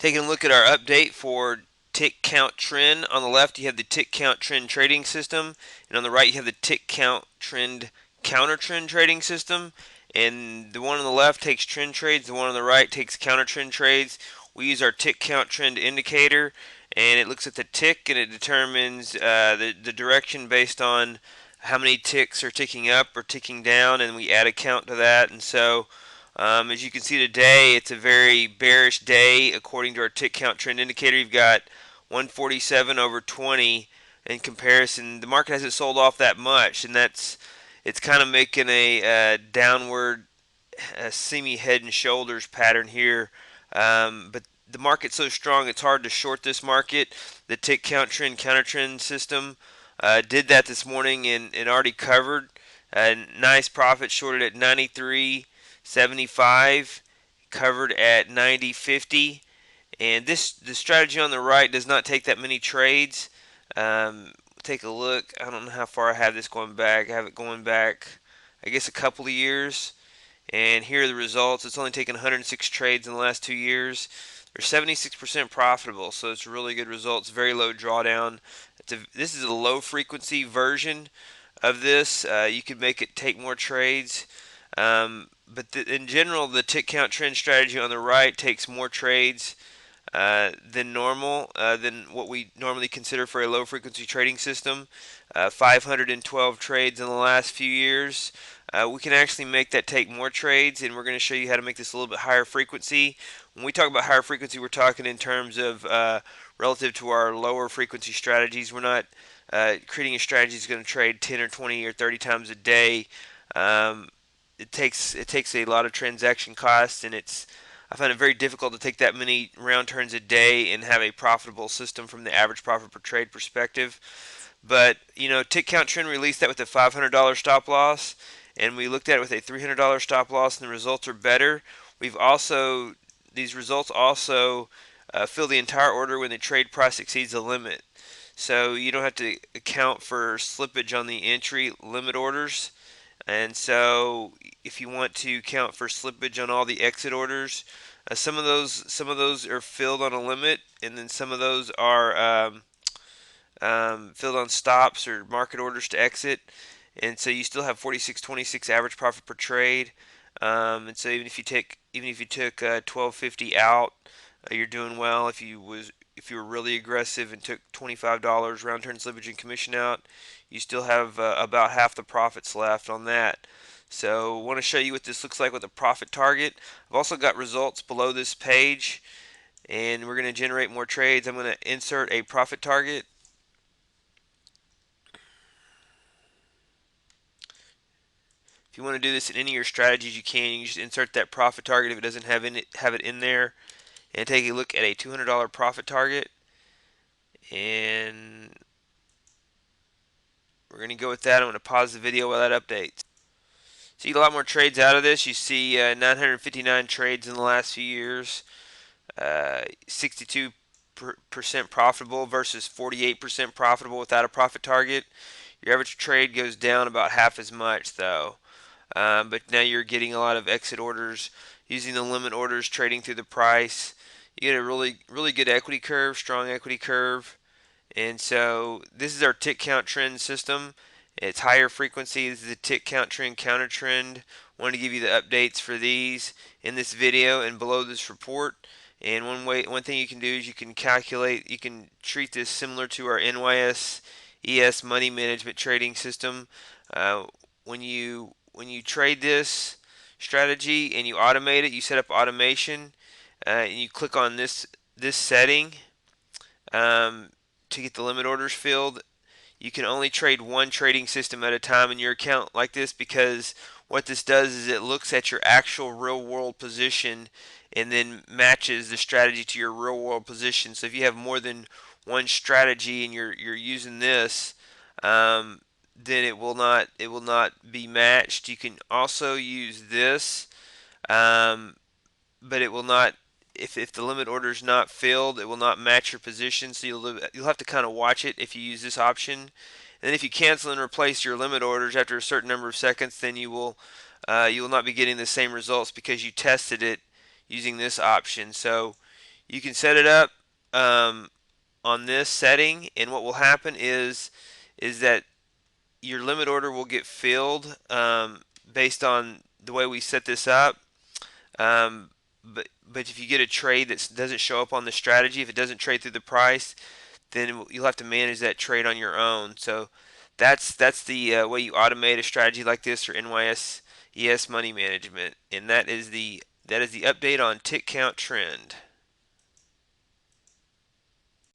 Taking a look at our update for tick count trend. On the left you have the tick count trend trading system, and on the right you have the tick count trend counter trend trading system. And the one on the left takes trend trades, the one on the right takes counter trend trades. We use our tick count trend indicator, and it looks at the tick and it determines the direction based on how many ticks are ticking up or ticking down, and we add a count to that. And so as you can see today, it's a very bearish day according to our tick count trend indicator. You've got 147 over 20 in comparison. The market hasn't sold off that much, and it's kind of making a downward semi head and shoulders pattern here. But the market's so strong, it's hard to short this market. The tick count trend counter trend system did that this morning and already covered. Nice profit, shorted at 93.75, covered at 90.50. And the strategy on the right does not take that many trades. Take a look. I don't know how far I have this going back. I have it going back, I guess, a couple of years. And here are the results. It's only taken 106 trades in the last 2 years. They're 76% profitable, so it's really good results. Very low drawdown. This is a low frequency version of this. You could make it take more trades. But in general, the tick count trend strategy on the right takes more trades than normal, than what we normally consider for a low frequency trading system. 512 trades in the last few years. We can actually make that take more trades, and we're going to show you how to make this a little bit higher frequency. When we talk about higher frequency, we're talking in terms of relative to our lower frequency strategies. We're not creating a strategy that's going to trade 10 or 20 or 30 times a day. It takes a lot of transaction costs, and I find it very difficult to take that many round turns a day and have a profitable system from the average profit per trade perspective. But Tick Count Trend released that with a $500 stop loss, and we looked at it with a $300 stop loss, and the results are better. These results also fill the entire order when the trade price exceeds the limit. So you don't have to account for slippage on the entry limit orders. And so if you want to count for slippage on all the exit orders, some of those are filled on a limit, and then some of those are filled on stops or market orders to exit. And so you still have 46.26 average profit per trade. And so even if you took 12.50 out, you're doing well. If you were really aggressive and took $25 round turn slippage and commission out, you still have about half the profits left on that. So I want to show you what this looks like with a profit target. I've also got results below this page, and we're going to generate more trades. I'm going to insert a profit target. If you want to do this in any of your strategies, you can. You can just insert that profit target if it doesn't have it in there, and take a look at a $200 profit target. And we're going to go with that. I'm going to pause the video while that updates. So you get a lot more trades out of this. You see 959 trades in the last few years, 62% profitable versus 48% profitable without a profit target. Your average trade goes down about half as much though. But now you're getting a lot of exit orders using the limit orders, trading through the price. You get a really good equity curve, strong equity curve. And so this is our tick count trend system. It's higher frequency. This is the tick count trend counter trend. I wanted to give you the updates for these in this video and below this report. And one thing you can do is you can treat this similar to our NYS ES money management trading system. When you trade this strategy and you automate it, you set up automation, and you click on this setting to get the limit orders filled. You can only trade one trading system at a time in your account like this, because what this does is it looks at your actual real world position and then matches the strategy to your real world position. So if you have more than one strategy and you're using this, then it will not be matched. You can also use this, but it will not. If the limit order is not filled, it will not match your position. So you'll have to kind of watch it if you use this option. And then if you cancel and replace your limit orders after a certain number of seconds, then you will not be getting the same results because you tested it using this option. So You can set it up um, on this setting, and what will happen is that your limit order will get filled based on the way we set this up. Um, but if you get a trade that doesn't show up on the strategy, if it doesn't trade through the price, then you'll have to manage that trade on your own. So that's the way you automate a strategy like this for NYS ES money management, and that is the update on tick count trend.